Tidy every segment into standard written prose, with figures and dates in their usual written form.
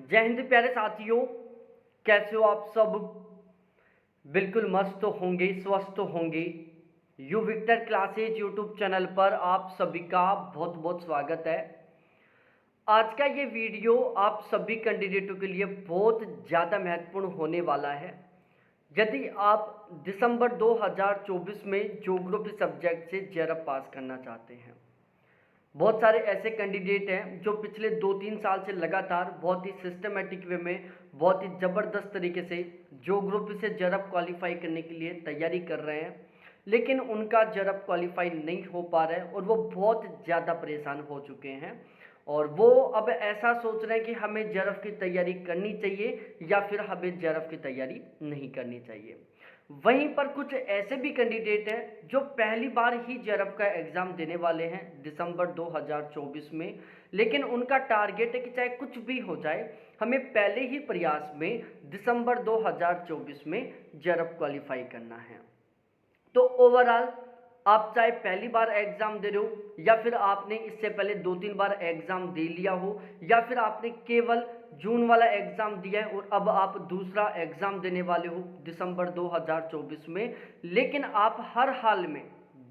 जय हिंद प्यारे साथियों। कैसे हो आप सब? बिल्कुल मस्त होंगे, स्वस्थ होंगे। You victor classes YouTube channel पर आप सभी का बहुत बहुत स्वागत है। आज का ये वीडियो आप सभी कैंडिडेटों के लिए बहुत ज़्यादा महत्वपूर्ण होने वाला है। यदि आप दिसंबर 2024 में ज्योग्राफी सब्जेक्ट से जेआरएफ पास करना चाहते हैं, बहुत सारे ऐसे कैंडिडेट हैं जो पिछले 2-3 साल से लगातार बहुत ही सिस्टमेटिक वे में, बहुत ही ज़बरदस्त तरीके से ज्योग्राफी से जेआरएफ क्वालिफाई करने के लिए तैयारी कर रहे हैं, लेकिन उनका जेआरएफ क्वालिफाई नहीं हो पा रहा है और वो बहुत ज़्यादा परेशान हो चुके हैं। और वो अब ऐसा सोच रहे हैं कि हमें जेआरएफ की तैयारी करनी चाहिए या फिर हमें जेआरएफ की तैयारी नहीं करनी चाहिए। वहीं पर कुछ ऐसे भी कैंडिडेट हैं जो पहली बार ही जेआरएफ का एग्ज़ाम देने वाले हैं दिसंबर 2024 में, लेकिन उनका टारगेट है कि चाहे कुछ भी हो जाए, हमें पहले ही प्रयास में दिसंबर 2024 में जेआरएफ क्वालिफाई करना है। तो ओवरऑल आप चाहे पहली बार एग्ज़ाम दे रहे हो या फिर आपने इससे पहले 2-3 बार एग्ज़ाम दे लिया हो या फिर आपने केवल जून वाला एग्ज़ाम दिया है और अब आप दूसरा एग्ज़ाम देने वाले हो दिसंबर 2024 में, लेकिन आप हर हाल में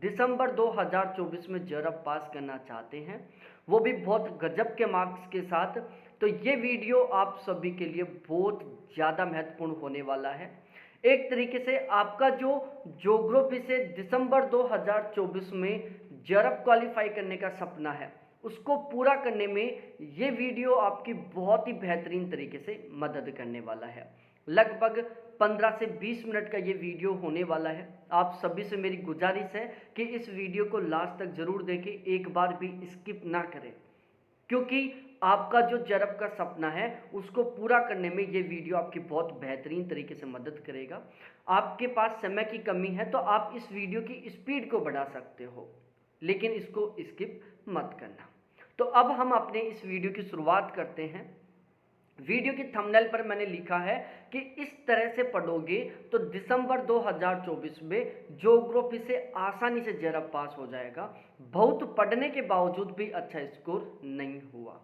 दिसंबर 2024 में जेआरएफ पास करना चाहते हैं, वो भी बहुत गजब के मार्क्स के साथ, तो ये वीडियो आप सभी के लिए बहुत ज़्यादा महत्वपूर्ण होने वाला है। एक तरीके से आपका जो ज्योग्राफी से दिसंबर 2024 में जेआरएफ क्वालिफाई करने का सपना है, उसको पूरा करने में ये वीडियो आपकी बहुत ही बेहतरीन तरीके से मदद करने वाला है। लगभग 15 से 20 मिनट का ये वीडियो होने वाला है। आप सभी से मेरी गुजारिश है कि इस वीडियो को लास्ट तक ज़रूर देखें, एक बार भी स्किप ना करें, क्योंकि आपका जो जेआरएफ का सपना है उसको पूरा करने में ये वीडियो आपकी बहुत बेहतरीन तरीके से मदद करेगा। आपके पास समय की कमी है तो आप इस वीडियो की स्पीड को बढ़ा सकते हो, लेकिन इसको स्किप मत करना। तो अब हम अपने इस वीडियो की शुरुआत करते हैं। वीडियो की थंबनेल पर मैंने लिखा है कि इस तरह से पढ़ोगे तो दिसंबर 2024 में ज्योग्राफी से आसानी से जेआरएफ पास हो जाएगा। बहुत पढ़ने के बावजूद भी अच्छा स्कोर नहीं हुआ,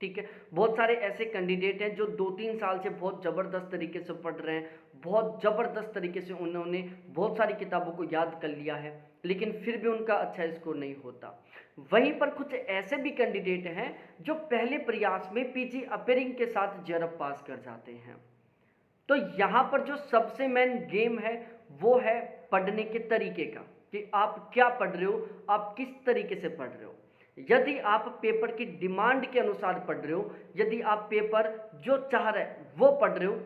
ठीक है। बहुत सारे ऐसे कैंडिडेट हैं जो 2-3 साल से बहुत ज़बरदस्त तरीके से पढ़ रहे हैं, बहुत ज़बरदस्त तरीके से उन्होंने बहुत सारी किताबों को याद कर लिया है, लेकिन फिर भी उनका अच्छा स्कोर नहीं होता। वहीं पर कुछ ऐसे भी कैंडिडेट हैं जो पहले प्रयास में पीजी अपेयरिंग के साथ जेआरएफ पास कर जाते हैं। तो यहाँ पर जो सबसे मेन गेम है वो है पढ़ने के तरीके का, कि आप क्या पढ़ रहे हो, आप किस तरीके से पढ़ रहे हो। यदि आप पेपर की डिमांड के अनुसार पढ़ रहे हो, यदि आप पेपर जो चाह रहे वो पढ़ रहे हो,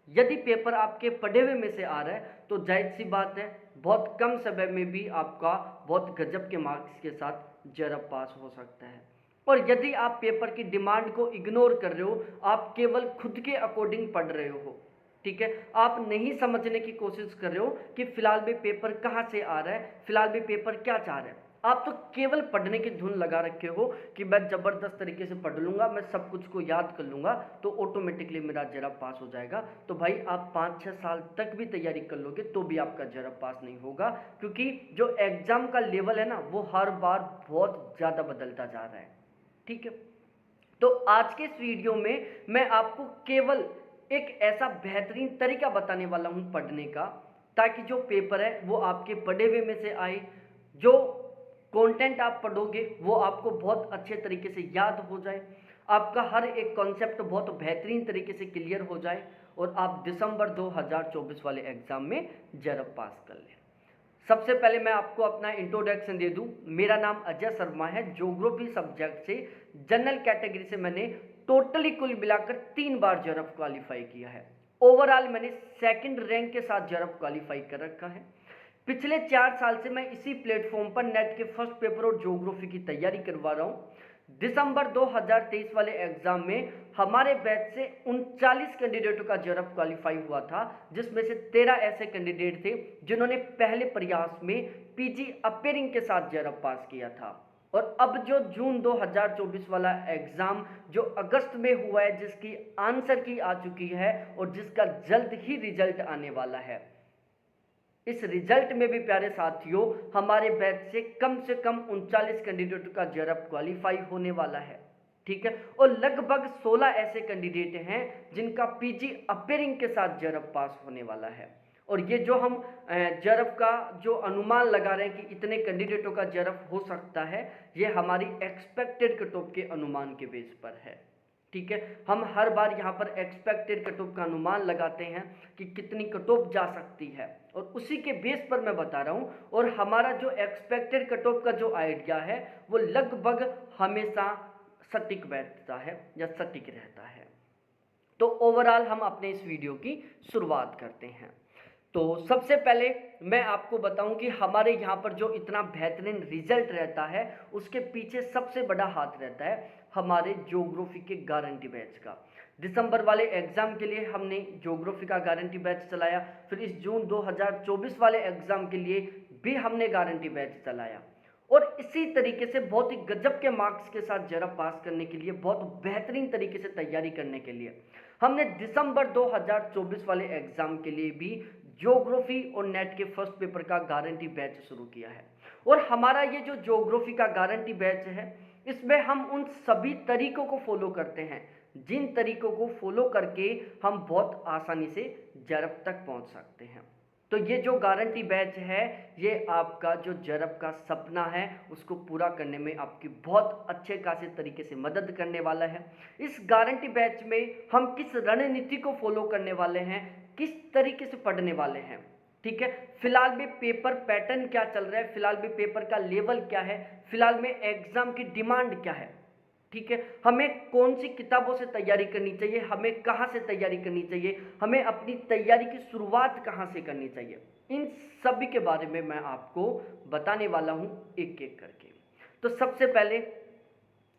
यदि पेपर आपके पढ़े हुए में से आ रहा है, तो जाहिर सी बात है बहुत कम समय में भी आपका बहुत गजब के मार्क्स के साथ जेआरएफ पास हो सकता है। और यदि आप पेपर की डिमांड को इग्नोर कर रहे हो, आप केवल खुद के अकॉर्डिंग पढ़ रहे हो, ठीक है, आप नहीं समझने की कोशिश कर रहे हो कि फिलहाल भी पेपर कहाँ से आ रहा है, फिलहाल भी पेपर क्या चाह रहा है, आप तो केवल पढ़ने की धुन लगा रखे हो कि मैं ज़बरदस्त तरीके से पढ़ लूँगा, मैं सब कुछ को याद कर लूँगा तो ऑटोमेटिकली मेरा जेआरएफ पास हो जाएगा। तो भाई आप 5-6 साल तक भी तैयारी कर लोगे तो भी आपका जेआरएफ पास नहीं होगा, क्योंकि जो एग्ज़ाम का लेवल है ना वो हर बार बहुत ज़्यादा बदलता जा रहा है, ठीक है। तो आज के इस वीडियो में मैं आपको केवल एक ऐसा बेहतरीन तरीका बताने वाला हूं पढ़ने का, ताकि जो पेपर है वो आपके पढ़े हुए में से आए, जो कंटेंट आप पढ़ोगे वो आपको बहुत अच्छे तरीके से याद हो जाए, आपका हर एक कॉन्सेप्ट बहुत बेहतरीन तरीके से क्लियर हो जाए और आप दिसंबर 2024 वाले एग्ज़ाम में जेआरएफ पास कर लें। सबसे पहले मैं आपको अपना इंट्रोडक्शन दे दूं। मेरा नाम अजय शर्मा है। ज्योग्राफी सब्जेक्ट से जनरल कैटेगरी से मैंने टोटली कुल मिलाकर 3 बार जेआरएफ क्वालिफाई किया है। ओवरऑल मैंने सेकंड रैंक के साथ जेआरएफ क्वालिफाई कर रखा है। पिछले 4 साल से मैं इसी प्लेटफॉर्म पर नेट के फर्स्ट पेपर और ज्योग्राफी की तैयारी करवा रहा हूँ। दिसंबर 2023 वाले एग्जाम में हमारे बैच से 39 कैंडिडेटों का जेआरएफ क्वालिफाई हुआ था, जिसमें से 13 ऐसे कैंडिडेट थे जिन्होंने पहले प्रयास में पीजी अपेयरिंग के साथ जेआरएफ पास किया था। और अब जो जून 2024 वाला एग्जाम जो अगस्त में हुआ है, जिसकी आंसर की आ चुकी है और जिसका जल्द ही रिजल्ट आने वाला है, इस रिजल्ट में भी प्यारे साथियों हमारे बैच से कम 39 कैंडिडेटों का जेआरएफ क्वालिफाई होने वाला है। ठीक है। और लगभग 16 ऐसे कैंडिडेट हैं जिनका पीजी अपेयरिंग के साथ जेआरएफ पास होने वाला है। और ये जो हम जेआरएफ का जो अनुमान लगा रहे हैं कि इतने कैंडिडेटों का जेआरएफ हो सकता है, ये हमारी एक्सपेक्टेड कट ऑफ के अनुमान के बेस पर है। ठीक है, हम हर बार यहाँ पर एक्सपेक्टेड कट ऑफ का अनुमान लगाते हैं कि कितनी कट ऑफ जा सकती है, और उसी के बेस पर मैं बता रहा हूँ। और हमारा जो एक्सपेक्टेड कट ऑफ का जो आइडिया है वो लगभग हमेशा सटीक बैठता है या सटीक रहता है। तो ओवरऑल हम अपने इस वीडियो की शुरुआत करते हैं। तो सबसे पहले मैं आपको बताऊं कि हमारे यहाँ पर जो इतना बेहतरीन रिजल्ट रहता है उसके पीछे सबसे बड़ा हाथ रहता है हमारे ज्योग्राफी के गारंटी बैच का। दिसंबर वाले एग्जाम के लिए हमने ज्योग्राफी का गारंटी बैच चलाया, फिर इस जून 2024 वाले एग्जाम के लिए भी हमने गारंटी बैच चलाया, और इसी तरीके से बहुत ही गजब के मार्क्स के साथ जेआरएफ पास करने के लिए, बहुत बेहतरीन तरीके से तैयारी करने के लिए हमने दिसंबर 2024 वाले एग्जाम के लिए भी ज्योग्राफी और नेट के फर्स्ट पेपर का गारंटी बैच शुरू किया है। और हमारा ये जो ज्योग्राफी का गारंटी बैच है, इसमें हम उन सभी तरीकों को फॉलो करते हैं जिन तरीकों को फॉलो करके हम बहुत आसानी से जेआरएफ तक पहुंच सकते हैं। तो ये जो गारंटी बैच है, ये आपका जो जेआरएफ का सपना है उसको पूरा करने में आपकी बहुत अच्छे खासे तरीके से मदद करने वाला है। इस गारंटी बैच में हम किस रणनीति को फॉलो करने वाले हैं, किस तरीके से पढ़ने वाले हैं, ठीक है, फिलहाल में पेपर पैटर्न क्या चल रहा है, फिलहाल में पेपर का लेवल क्या है, फिलहाल में एग्जाम की डिमांड क्या है, ठीक है, हमें कौन सी किताबों से तैयारी करनी चाहिए, हमें कहाँ से तैयारी करनी चाहिए, हमें अपनी तैयारी की शुरुआत कहाँ से करनी चाहिए, इन सभी के बारे में मैं आपको बताने वाला हूँ एक एक करके। तो सबसे पहले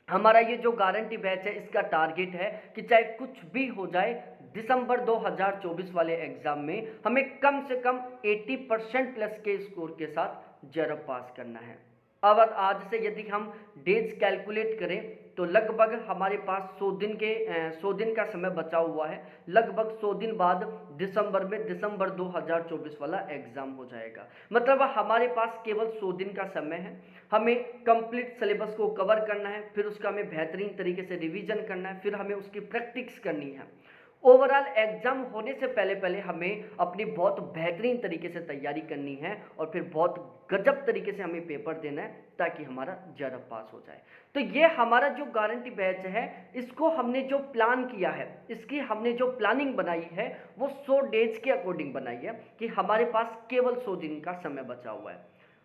हमारा ये जो गारंटी बैच है इसका टारगेट है कि चाहे कुछ भी हो जाए, दिसंबर 2024 वाले एग्जाम में हमें कम से कम 80% प्लस के स्कोर के साथ जेआरएफ पास करना है। अब आज से यदि हम डेज कैलकुलेट करें तो लगभग हमारे पास 100 दिन का समय बचा हुआ है। लगभग 100 दिन बाद दिसंबर 2024 वाला एग्जाम हो जाएगा। मतलब हमारे पास केवल 100 दिन का समय है। हमें कंप्लीट सिलेबस को कवर करना है, फिर उसका हमें बेहतरीन तरीके से रिवीजन करना है, फिर हमें उसकी प्रैक्टिस करनी है। ओवरऑल एग्जाम होने से पहले पहले हमें अपनी बहुत बेहतरीन तरीके से तैयारी करनी है और फिर बहुत गजब तरीके से हमें पेपर देना है ताकि हमारा जेआरएफ पास हो जाए। तो ये हमारा जो गारंटी बैच है, इसको हमने जो प्लान किया है, इसकी हमने जो प्लानिंग बनाई है वो 100 डेज के अकॉर्डिंग बनाई है कि हमारे पास केवल 100 दिन का समय बचा हुआ है,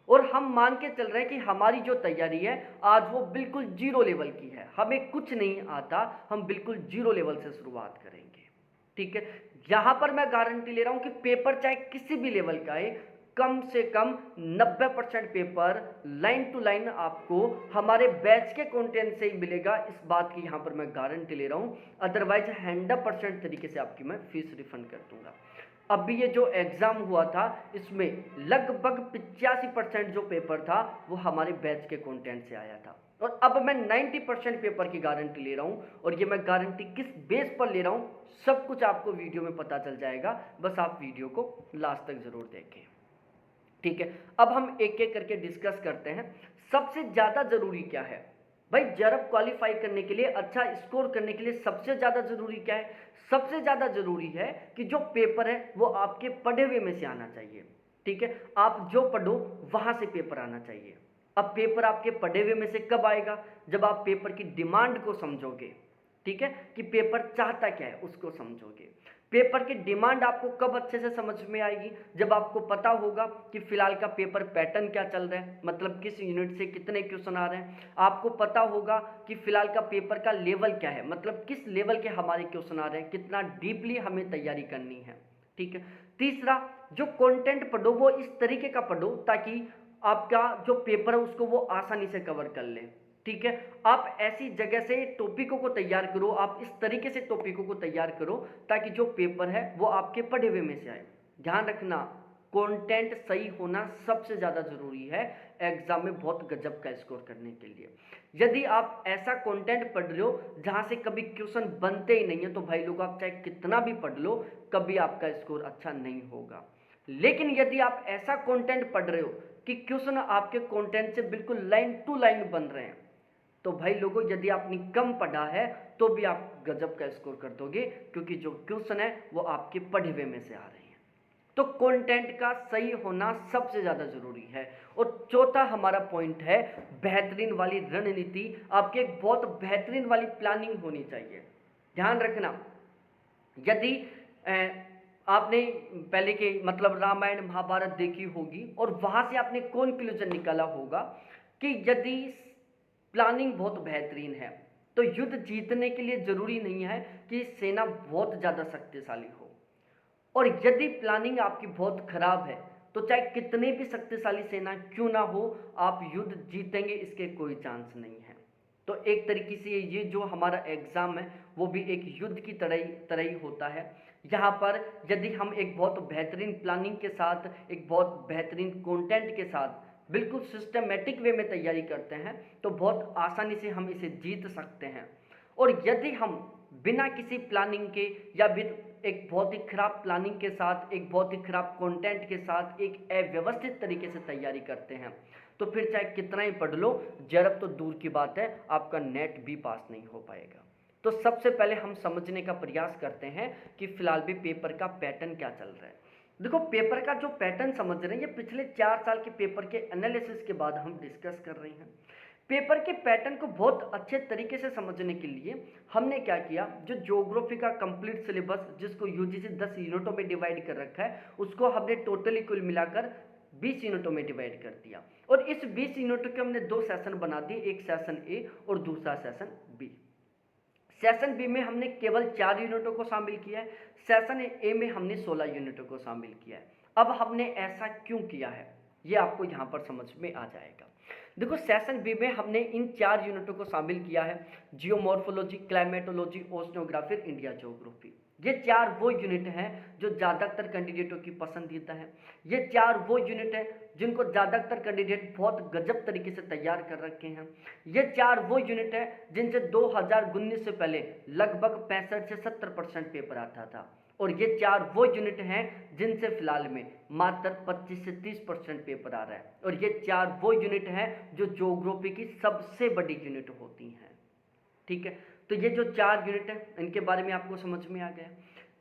और हम मान के चल रहे हैं कि हमारी जो तैयारी है आज वो बिल्कुल जीरो लेवल की है। हमें कुछ नहीं आता, हम बिल्कुल जीरो लेवल से शुरुआत करेंगे, ठीक है। यहां पर मैं गारंटी ले रहा हूं कि पेपर चाहे किसी भी लेवल का है, कम से कम 90% पेपर लाइन टू लाइन आपको हमारे बैच के कंटेंट से ही मिलेगा। इस बात की यहां पर मैं गारंटी ले रहा हूं, अदरवाइज 100% तरीके से आपकी मैं फीस रिफंड कर दूंगा। अभी ये जो एग्जाम हुआ था इसमें लगभग 85% जो पेपर था वो हमारे बैच के कंटेंट से आया था, और अब मैं 90% पेपर की गारंटी ले रहा हूं। और ये मैं गारंटी किस बेस पर ले रहा हूं सब कुछ आपको वीडियो में पता चल जाएगा, बस आप वीडियो को लास्ट तक जरूर देखें, ठीक है। अब हम एक एक करके डिस्कस करते हैं। सबसे ज्यादा जरूरी क्या है भाई, जेआरएफ क्वालिफाई करने के लिए, अच्छा स्कोर करने के लिए सबसे ज्यादा जरूरी क्या है? सबसे ज्यादा जरूरी है कि जो पेपर है वो आपके पढ़े हुए में से आना चाहिए, ठीक है। आप जो पढ़ो वहां से पेपर आना चाहिए। अब पेपर आपके पढ़े हुए में से कब आएगा? जब आप पेपर की डिमांड को समझोगे, ठीक है, कि पेपर चाहता क्या है उसको समझोगे। पेपर की डिमांड आपको कब अच्छे से समझ में आएगी? जब आपको पता होगा कि फिलहाल का पेपर पैटर्न क्या चल रहा है, मतलब किस यूनिट से कितने क्वेश्चन आ रहे हैं। आपको पता होगा कि फिलहाल का पेपर का लेवल क्या है, मतलब किस लेवल के हमारे क्वेश्चन आ रहे हैं, कितना डीपली हमें तैयारी करनी है, ठीक है। तीसरा, जो कंटेंट पढ़ो वो इस तरीके का पढ़ो ताकि आपका जो पेपर है उसको वो आसानी से कवर कर ले, ठीक है। आप ऐसी जगह से टॉपिकों को तैयार करो, आप इस तरीके से टॉपिकों को तैयार करो ताकि जो पेपर है वो आपके पढ़े हुए में से आए। ध्यान रखना, कंटेंट सही होना सबसे ज़्यादा जरूरी है एग्जाम में बहुत गजब का स्कोर करने के लिए। यदि आप ऐसा कंटेंट पढ़ रहे हो जहां से कभी क्वेश्चन बनते ही नहीं है तो भाई लोग आप चाहे कितना भी पढ़ लो कभी आपका स्कोर अच्छा नहीं होगा। लेकिन यदि आप ऐसा कंटेंट पढ़ रहे हो कि क्वेश्चन आपके कंटेंट से बिल्कुल लाइन टू लाइन बन रहे हैं, तो भाई लोगों, यदि आपने कम पढ़ा है तो भी आप गजब का स्कोर कर दोगे, क्योंकि जो क्वेश्चन है वो आपके पढ़े हुए में से आ रहे हैं। तो कंटेंट का सही होना सबसे ज़्यादा ज़रूरी है। और चौथा हमारा पॉइंट है बेहतरीन वाली रणनीति। आपकी एक बहुत बेहतरीन वाली प्लानिंग होनी चाहिए। ध्यान रखना, यदि आपने पहले के मतलब रामायण महाभारत देखी होगी और वहाँ से आपने कंक्लूजन निकाला होगा कि यदि प्लानिंग बहुत बेहतरीन है तो युद्ध जीतने के लिए ज़रूरी नहीं है कि सेना बहुत ज़्यादा शक्तिशाली हो। और यदि प्लानिंग आपकी बहुत खराब है तो चाहे कितने भी शक्तिशाली सेना क्यों ना हो, आप युद्ध जीतेंगे इसके कोई चांस नहीं है। तो एक तरीके से ये जो हमारा एग्ज़ाम है वो भी एक युद्ध की तरह ही होता है। यहाँ पर यदि हम एक बहुत बेहतरीन प्लानिंग के साथ, एक बहुत बेहतरीन कंटेंट के साथ बिल्कुल सिस्टमेटिक वे में तैयारी करते हैं तो बहुत आसानी से हम इसे जीत सकते हैं। और यदि हम बिना किसी प्लानिंग के या एक बहुत ही खराब प्लानिंग के साथ, एक बहुत ही खराब कंटेंट के साथ, एक अव्यवस्थित तरीके से तैयारी करते हैं तो फिर चाहे कितना ही पढ़ लो, जरब तो दूर की बात है, आपका नेट भी पास नहीं हो पाएगा। तो सबसे पहले हम समझने का प्रयास करते हैं कि फिलहाल भी पेपर का पैटर्न क्या चल रहा है। देखो, पेपर का जो पैटर्न समझ रहे हैं ये पिछले 4 साल के पेपर के एनालिसिस के बाद हम डिस्कस कर रहे हैं। पेपर के पैटर्न को बहुत अच्छे तरीके से समझने के लिए हमने क्या किया, जो ज्योग्राफी का कंप्लीट सिलेबस जिसको यूजीसी 10 यूनिटों में डिवाइड कर रखा है उसको हमने टोटली कुल मिलाकर 20 यूनिटों में डिवाइड कर दिया। और इस 20 यूनिटों के हमने 2 सेशन बना दिए, एक सेशन ए और दूसरा सेशन बी। सेशन बी में हमने केवल 4 यूनिटों को शामिल किया है, सेशन ए में हमने 16 यूनिटों को शामिल किया है। अब हमने ऐसा क्यों किया है ये आपको यहाँ पर समझ में आ जाएगा। देखो, सेशन बी में हमने इन 4 यूनिटों को शामिल किया है, geomorphology, climatology, oceanography, India geography. ये 4 वो यूनिट हैं जो ज़्यादातर कैंडिडेटों की पसंदीदा है। ये 4 वो यूनिट हैं जिनको ज़्यादातर कैंडिडेट बहुत गजब तरीके से तैयार कर रखे हैं। ये 4 वो यूनिट हैं जिनसे 2019 से पहले लगभग 65 से 70% पेपर आता था। और ये 4 वो यूनिट हैं जिनसे फिलहाल में मात्र 25 से 30% पेपर आ रहा है। और ये 4 वो यूनिट हैं जो ज्योग्राफी की सबसे बड़ी यूनिट होती हैं। ठीक है, तो ये जो 4 यूनिट है इनके बारे में आपको समझ में आ गया।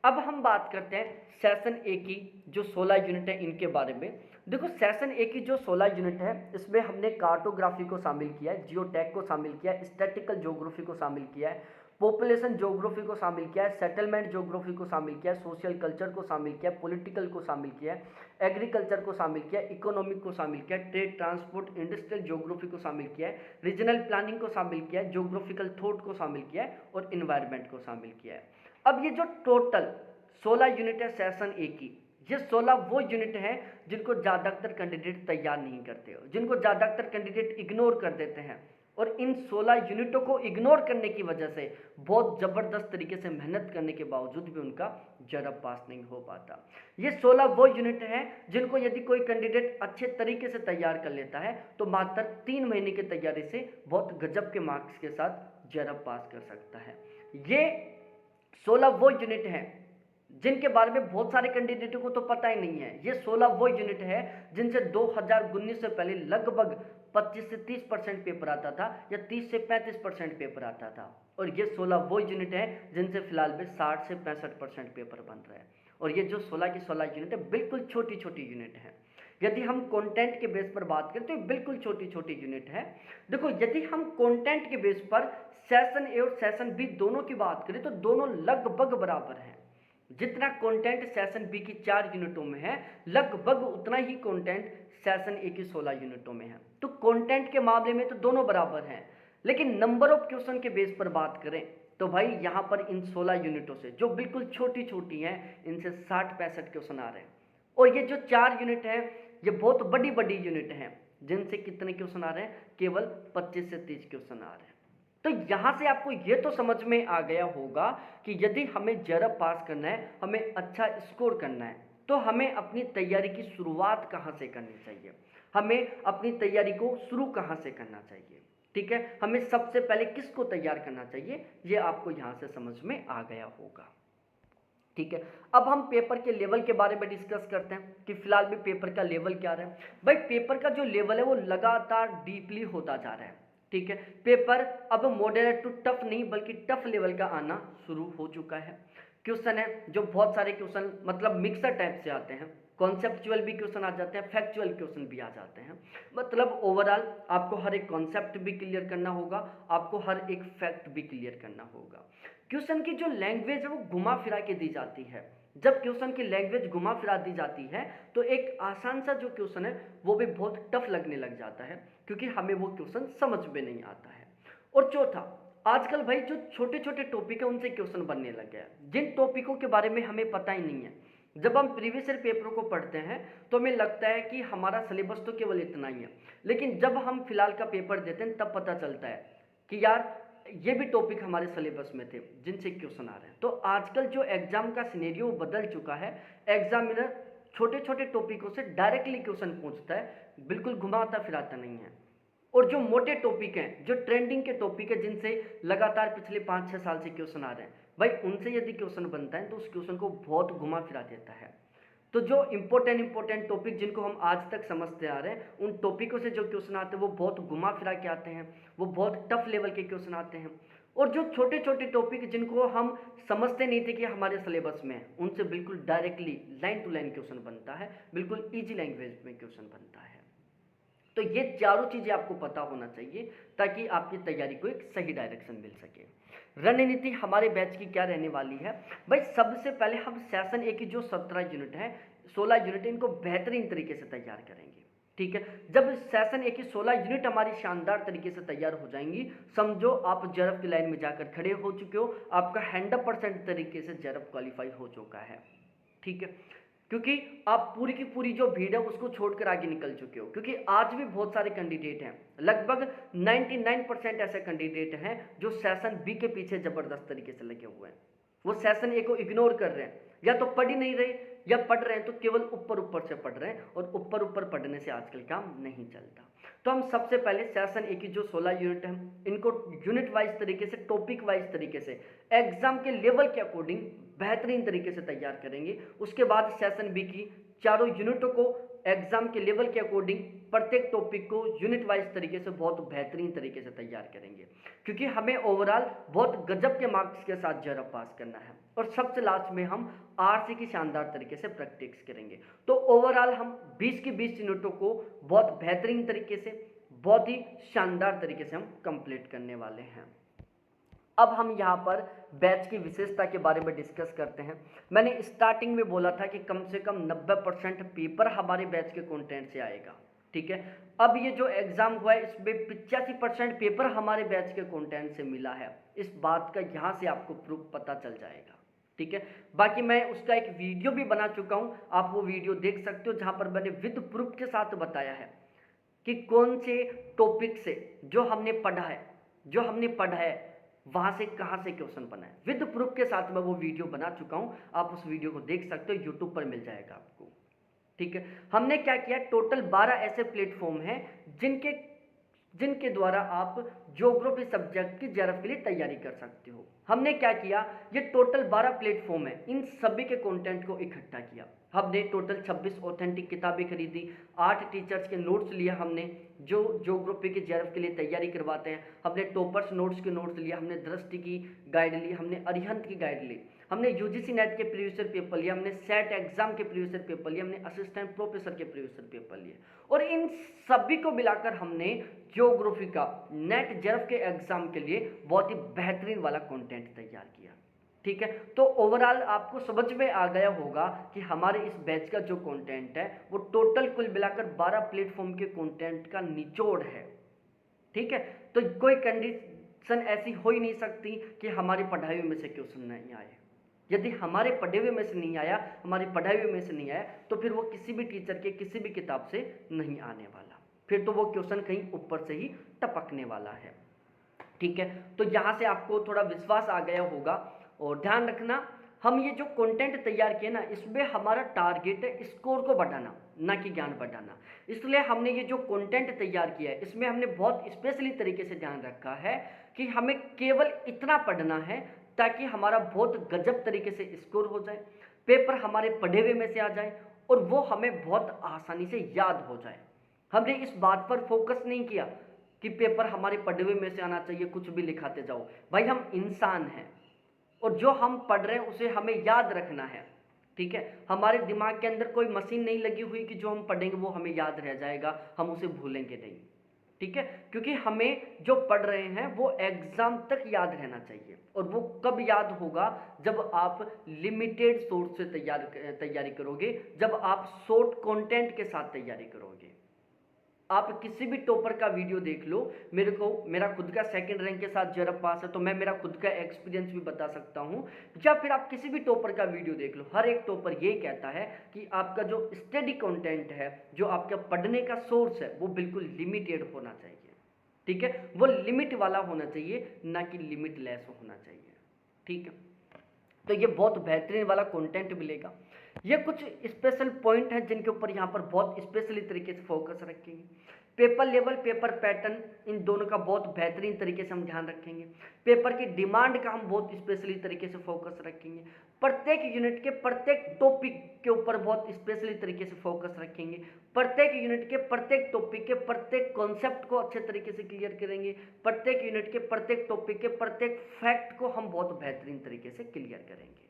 अब हम बात करते हैं सेशन ए की जो 16 यूनिट है इनके बारे में। देखो, सेशन ए की जो 16 यूनिट है इसमें हमने कार्टोग्राफी को शामिल किया है, जियोटैक को शामिल किया है, स्टैटिकल ज्योग्राफी को शामिल किया है, पॉपुलेशन ज्योग्राफी को शामिल किया है, सेटलमेंट ज्योग्राफी को शामिल किया है, सोशल कल्चर को शामिल किया है, पॉलिटिकल को शामिल किया है, एग्रीकल्चर को शामिल किया है, इकोनॉमिक को शामिल किया है, ट्रेड, ट्रांसपोर्ट, इंडस्ट्रियल ज्योग्राफी को शामिल किया है, रीजनल प्लानिंग को शामिल किया है, ज्योग्राफिकल थॉट को शामिल किया है और इन्वायरमेंट को शामिल किया है। अब ये जो टोटल 16 यूनिट है सेशन ए की, ये 16 वो यूनिट हैं जिनको ज़्यादातर कैंडिडेट तैयार नहीं करते हो, जिनको ज़्यादातर कैंडिडेट इग्नोर कर देते हैं। और इन 16 यूनिटों को इग्नोर करने की वजह से बहुत ज़बरदस्त तरीके से मेहनत करने के बावजूद भी उनका जरब पास नहीं हो पाता। ये 16 वो यूनिट हैं जिनको यदि कोई कैंडिडेट अच्छे तरीके से तैयार कर लेता है तो मात्र 3 महीने की तैयारी से बहुत गजब के मार्क्स के साथ जरब पास कर सकता है। ये 16 वो यूनिट हैं जिनके बारे में बहुत सारे कैंडिडेटों को तो पता ही नहीं है। ये 16 वो यूनिट है जिनसे 2019 से पहले लगभग 25 से 30% पेपर आता था या 30 से 35% पेपर आता था। और ये 16 वो यूनिट है जिनसे फिलहाल में 60 से 65% पेपर बन रहा है। और ये जो 16 की 16 यूनिट है बिल्कुल छोटी छोटी यूनिट है। यदि हम कंटेंट के बेस पर बात करें तो ये बिल्कुल छोटी छोटी यूनिट है। देखो, यदि हम कंटेंट के बेस पर सेशन ए और सेशन बी दोनों की बात करें तो दोनों लगभग बराबर हैं। जितना कंटेंट सेशन बी की 4 यूनिटों में है लगभग उतना ही कंटेंट सेशन ए की 16 यूनिटों में है। तो कंटेंट के मामले में तो दोनों बराबर हैं, लेकिन नंबर ऑफ क्वेश्चन के बेस पर बात करें तो भाई यहाँ पर इन 16 यूनिटों से जो बिल्कुल छोटी छोटी हैं इनसे 60-65 क्वेश्चन आ रहे हैं। और ये जो 4 यूनिट है ये बहुत बड़ी बड़ी यूनिट हैं जिनसे कितने क्वेश्चन आ रहे हैं, केवल 25 से 30 क्वेश्चन आ रहे हैं। तो यहाँ से आपको ये तो समझ में आ गया होगा कि यदि हमें जरब पास करना है, हमें अच्छा स्कोर करना है, तो हमें अपनी तैयारी की शुरुआत कहाँ से करनी चाहिए, हमें अपनी तैयारी को शुरू कहाँ से करना चाहिए। ठीक है, हमें सबसे पहले किसको तैयार करना चाहिए ये आपको यहाँ से समझ में आ गया होगा। ठीक है, अब हम पेपर के लेवल के बारे में डिस्कस करते हैं कि फिलहाल में पेपर का लेवल क्या रहा है। भाई, पेपर का जो लेवल है वो लगातार डीपली होता जा रहा है। ठीक है, पेपर अब मॉडरेट टू टफ नहीं बल्कि टफ लेवल का आना शुरू हो चुका है। क्वेश्चन है जो बहुत सारे क्वेश्चन मतलब मिक्सर टाइप से आते हैं, कॉन्सेप्चुअल भी क्वेश्चन आ जाते हैं, फैक्चुअल क्वेश्चन भी आ जाते हैं। मतलब ओवरऑल आपको हर एक कॉन्सेप्ट भी क्लियर करना होगा, आपको हर एक फैक्ट भी क्लियर करना होगा। क्वेश्चन की जो लैंग्वेज है वो घुमा फिरा के दी जाती है। जब क्वेश्चन की लैंग्वेज घुमा फिरा दी जाती है तो एक आसान सा जो क्वेश्चन है वो भी बहुत टफ लगने लग जाता है, क्योंकि हमें वो क्वेश्चन समझ में नहीं आता है। और चौथा, आजकल भाई जो छोटे छोटे टॉपिक है उनसे क्वेश्चन बनने लग गया है, जिन टॉपिकों के बारे में हमें पता ही नहीं है। जब हम प्रीवियस ईयर पेपरों को पढ़ते हैं तो हमें लगता है कि हमारा सिलेबस तो केवल इतना ही है, लेकिन जब हम फिलहाल का पेपर देते हैं तब पता चलता है कि यार ये भी टॉपिक हमारे सिलेबस में थे जिनसे क्वेश्चन आ रहे हैं। तो आजकल जो एग्जाम का सिनेरियो बदल चुका है, एग्जामिनर छोटे छोटे टॉपिकों से डायरेक्टली क्वेश्चन पूछता है, बिल्कुल घुमाता फिराता नहीं है। और जो मोटे टॉपिक हैं, जो ट्रेंडिंग के टॉपिक है, जिनसे लगातार पिछले 5-6 साल से क्वेश्चन आ रहे हैं, भाई उनसे यदि क्वेश्चन बनता है तो उस क्वेश्चन को बहुत घुमा फिरा देता है। तो जो इंपॉर्टेंट टॉपिक जिनको हम आज तक समझते आ रहे हैं, उन टॉपिकों से जो क्वेश्चन आते हैं वो बहुत घुमा फिरा के आते हैं, वो बहुत टफ लेवल के क्वेश्चन आते हैं। और जो छोटे छोटे टॉपिक जिनको हम समझते नहीं थे कि हमारे सिलेबस में है, उनसे बिल्कुल directly line to line question बनता है, बिल्कुल ईजी लैंग्वेज में क्वेश्चन बनता है। तो ये चारों चीज़ें आपको पता होना चाहिए ताकि आपकी तैयारी को एक सही डायरेक्शन मिल सके। रणनीति हमारे बैच की क्या रहने वाली है भाई, सबसे पहले हम सेशन ए की जो 17 यूनिट है, 16 यूनिट, इनको बेहतरीन तरीके से तैयार करेंगे। ठीक है, जब सेशन ए की 16 यूनिट हमारी शानदार तरीके से तैयार हो जाएंगी, समझो आप जेआरएफ की लाइन में जाकर खड़े हो चुके हो, आपका 100% तरीके से जेआरएफ क्वालिफाई हो चुका है। ठीक है, क्योंकि आप पूरी की पूरी जो भीड़ है उसको छोड़कर आगे निकल चुके हो, क्योंकि आज भी बहुत सारे कैंडिडेट हैं, लगभग 99% ऐसे कैंडिडेट हैं जो सेशन बी के पीछे जबरदस्त तरीके से लगे हुए हैं। वो सेशन ए को इग्नोर कर रहे हैं, या तो पढ़ ही नहीं रहे, या पढ़ रहे हैं तो केवल ऊपर ऊपर से पढ़ रहे हैं, और ऊपर ऊपर पढ़ने से आजकल काम नहीं चलता। तो हम सबसे पहले सेशन ए की जो 16 यूनिट है, इनको यूनिट वाइज तरीके से, टॉपिक वाइज तरीके से, एग्जाम के लेवल के अकॉर्डिंग बेहतरीन तरीके से तैयार करेंगे। उसके बाद सेशन बी की चारों यूनिटों को एग्जाम के लेवल के अकॉर्डिंग, प्रत्येक टॉपिक को यूनिट वाइज तरीके से बहुत बेहतरीन तरीके से तैयार करेंगे, क्योंकि हमें ओवरऑल बहुत गजब के मार्क्स के साथ जेआरएफ पास करना है। और सबसे लास्ट में हम आरसी की शानदार तरीके से प्रैक्टिस करेंगे। तो ओवरऑल हम 20 की 20 यूनिटों को बहुत बेहतरीन तरीके से, बहुत ही शानदार तरीके से हम कंप्लीट करने वाले हैं। अब हम यहाँ पर बैच की विशेषता के बारे में डिस्कस करते हैं। मैंने स्टार्टिंग में बोला था कि कम से कम 90% पेपर हमारे बैच के कंटेंट से आएगा। ठीक है, अब ये जो एग्जाम हुआ है इसमें 85% पेपर हमारे बैच के कंटेंट से मिला है। इस बात का यहाँ से आपको प्रूफ पता चल जाएगा। ठीक है, बाकी मैं उसका एक वीडियो भी बना चुका हूँ, आप वो वीडियो देख सकते हो, जहाँ पर मैंने विद प्रूफ के साथ बताया है कि कौन से टॉपिक से जो हमने पढ़ा है वहां से कहां से क्वेश्चन बना है। विद प्रूफ के साथ मैं वो वीडियो बना चुका हूं, आप उस वीडियो को देख सकते हो, यूट्यूब पर मिल जाएगा आपको। ठीक है, हमने क्या किया, टोटल 12 ऐसे प्लेटफॉर्म हैं जिनके द्वारा आप ज्योग्राफी सब्जेक्ट की जेआरएफ के लिए तैयारी कर सकते हो। हमने क्या किया, ये टोटल 12 प्लेटफॉर्म है, इन सभी के कंटेंट को इकट्ठा किया। हमने टोटल 26 ऑथेंटिक किताबें खरीदी, 8 टीचर्स के नोट्स लिया हमने जो ज्योग्राफी के जेआरएफ के लिए तैयारी करवाते हैं। हमने टॉपर्स नोट्स के नोट्स लिया, हमने दृष्टि की गाइड ली, हमने अरिहंत की गाइड ली, हमने यूजीसी नेट के प्रीवियस ईयर पेपर लिया, हमने सेट एग्जाम के प्रीवियस ईयर पेपर लिया, हमने असिस्टेंट प्रोफेसर के प्रीवियस ईयर पेपर लिए, और इन सभी को मिलाकर हमने ज्योग्राफी का नेट जेआरएफ के एग्जाम के लिए बहुत ही बेहतरीन वाला कंटेंट तैयार किया। ठीक है, तो ओवरऑल आपको समझ में आ गया होगा कि हमारे इस बैच का जो कंटेंट है वो टोटल कुल मिलाकर 12 प्लेटफॉर्म के कंटेंट का निचोड़ है। ठीक है, तो कोई कंडीशन ऐसी हो ही नहीं सकती कि हमारी पढ़ाई में से क्वेश्चन नहीं आए। यदि हमारे पढ़े हुए में से नहीं आया, हमारी पढ़ाई हुए में से नहीं आया, तो फिर वो किसी भी टीचर के किसी भी किताब से नहीं आने वाला, फिर तो वो क्वेश्चन कहीं ऊपर से ही टपकने वाला है। ठीक है, तो यहाँ से आपको थोड़ा विश्वास आ गया होगा। और ध्यान रखना, हम ये जो कंटेंट तैयार किए ना, इसमें हमारा टारगेट है स्कोर को बढ़ाना, ना कि ज्ञान बढ़ाना। इसलिए हमने ये जो कंटेंट तैयार किया है इसमें हमने बहुत स्पेशली तरीके से ध्यान रखा है कि हमें केवल इतना पढ़ना है ताकि हमारा बहुत गजब तरीके से स्कोर हो जाए, पेपर हमारे पढ़े हुए में से आ जाए, और वो हमें बहुत आसानी से याद हो जाए। हमने इस बात पर फोकस नहीं किया कि पेपर हमारे पढ़े हुए में से आना चाहिए, कुछ भी लिखाते जाओ। भाई हम इंसान हैं और जो हम पढ़ रहे हैं उसे हमें याद रखना है, ठीक है। हमारे दिमाग के अंदर कोई मशीन नहीं लगी हुई कि जो हम पढ़ेंगे वो हमें याद रह जाएगा, हम उसे भूलेंगे नहीं, ठीक है। क्योंकि हमें जो पढ़ रहे हैं वो एग्जाम तक याद रहना चाहिए, और वो कब याद होगा, जब आप लिमिटेड सोर्स से तैयारी करोगे, जब आप शॉर्ट कंटेंट के साथ तैयारी करोगे। आप किसी भी टॉपर का वीडियो देख लो, मेरा खुद का सेकंड रैंक के साथ जेआरएफ पास है तो मैं मेरा खुद का एक्सपीरियंस भी बता सकता हूं, या फिर आप किसी भी टॉपर का वीडियो देख लो, हर एक टॉपर ये कहता है कि आपका जो स्टडी कंटेंट है, जो आपका पढ़ने का सोर्स है, वो बिल्कुल लिमिटेड होना चाहिए, ठीक है। वो लिमिट वाला होना चाहिए, ना कि लिमिट लेस होना चाहिए, ठीक है। तो ये बहुत बेहतरीन वाला कंटेंट मिलेगा। ये कुछ स्पेशल पॉइंट हैं जिनके ऊपर यहाँ पर बहुत स्पेशली तरीके से फोकस रखेंगे। पेपर लेवल, पेपर पैटर्न, इन दोनों का बहुत बेहतरीन तरीके से हम ध्यान रखेंगे। पेपर की डिमांड का हम बहुत स्पेशली तरीके से फोकस रखेंगे। प्रत्येक यूनिट के प्रत्येक टॉपिक के ऊपर बहुत स्पेशली तरीके से फोकस रखेंगे। प्रत्येक यूनिट के प्रत्येक टॉपिक के प्रत्येक कॉन्सेप्ट को अच्छे तरीके से क्लियर करेंगे। प्रत्येक यूनिट के प्रत्येक टॉपिक के प्रत्येक फैक्ट को हम बहुत बेहतरीन तरीके से क्लियर करेंगे,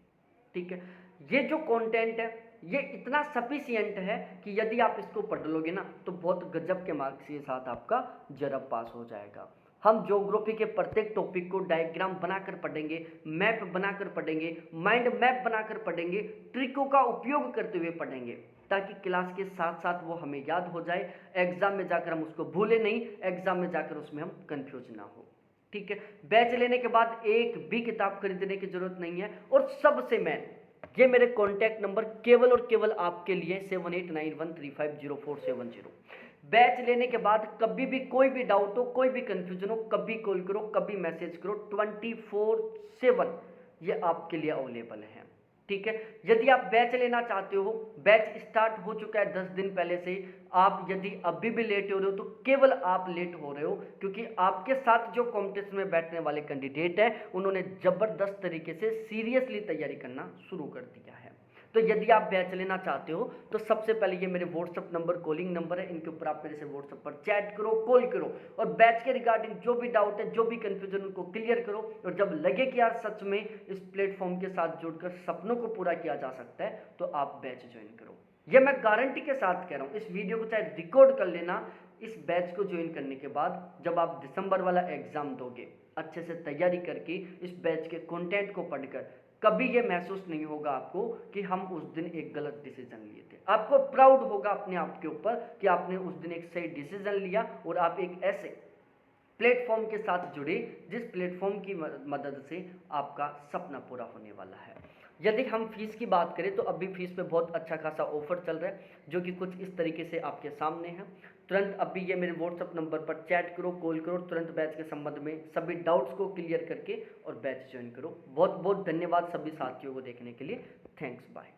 ठीक है। ये जो कंटेंट है ये इतना सफिशिएंट है कि यदि आप इसको पढ़ लोगे ना तो बहुत गजब के मार्क्स के साथ आपका जेआरएफ पास हो जाएगा। हम ज्योग्राफी के प्रत्येक टॉपिक को डायग्राम बनाकर पढ़ेंगे, मैप बनाकर पढ़ेंगे, माइंड मैप बनाकर पढ़ेंगे, ट्रिकों का उपयोग करते हुए पढ़ेंगे, ताकि क्लास के साथ साथ वो हमें याद हो जाए, एग्जाम में जाकर हम उसको भूले नहीं, एग्जाम में जाकर उसमें हम कंफ्यूज ना हो, ठीक है। बैच लेने के बाद एक भी किताब खरीदने की जरूरत नहीं है, और सबसे मैं ये मेरे कॉन्टैक्ट नंबर केवल और केवल आपके लिए 7891350470। बैच लेने के बाद कभी भी कोई भी डाउट हो, कोई भी कंफ्यूजन हो, कभी कॉल करो, कभी मैसेज करो, 24/7 ये आपके लिए अवेलेबल है, ठीक है। यदि आप बैच लेना चाहते हो, बैच स्टार्ट हो चुका है 10 दिन पहले से। आप यदि अभी भी लेट हो रहे हो तो केवल आप लेट हो रहे हो, क्योंकि आपके साथ जो कॉम्पिटिशन में बैठने वाले कैंडिडेट हैं उन्होंने जबरदस्त तरीके से सीरियसली तैयारी करना शुरू कर दिया है। तो यदि आप बैच लेना चाहते हो तो सबसे पहले ये मेरे व्हाट्सअप नंबर, कॉलिंग नंबर है, इनके ऊपर आप मेरे से व्हाट्सअप पर चैट करो, कॉल करो, और बैच के रिगार्डिंग जो भी डाउट है, जो भी कंफ्यूजन, उनको क्लियर करो। और जब लगे कि यार सच में इस प्लेटफॉर्म के साथ जुड़कर सपनों को पूरा किया जा सकता है, तो आप बैच ज्वाइन करो। ये मैं गारंटी के साथ कह रहा हूँ, इस वीडियो को चाहे रिकॉर्ड कर लेना। इस बैच को ज्वाइन करने के बाद जब आप दिसंबर वाला एग्जाम दोगे, अच्छे से तैयारी करके इस बैच के कंटेंट को पढ़कर, कभी ये महसूस नहीं होगा आपको कि हम उस दिन एक गलत डिसीजन लिए थे। आपको प्राउड होगा अपने आप के ऊपर कि आपने उस दिन एक सही डिसीजन लिया, और आप एक ऐसे प्लेटफॉर्म के साथ जुड़े जिस प्लेटफॉर्म की मदद से आपका सपना पूरा होने वाला है। यदि हम फीस की बात करें तो अभी फीस पे बहुत अच्छा खासा ऑफर चल रहा है, जो कि कुछ इस तरीके से आपके सामने है। तुरंत अभी ये मेरे व्हाट्सअप नंबर पर चैट करो, कॉल करो, तुरंत बैच के संबंध में सभी डाउट्स को क्लियर करके और बैच ज्वाइन करो। बहुत बहुत धन्यवाद सभी साथियों को देखने के लिए। Thanks, bye.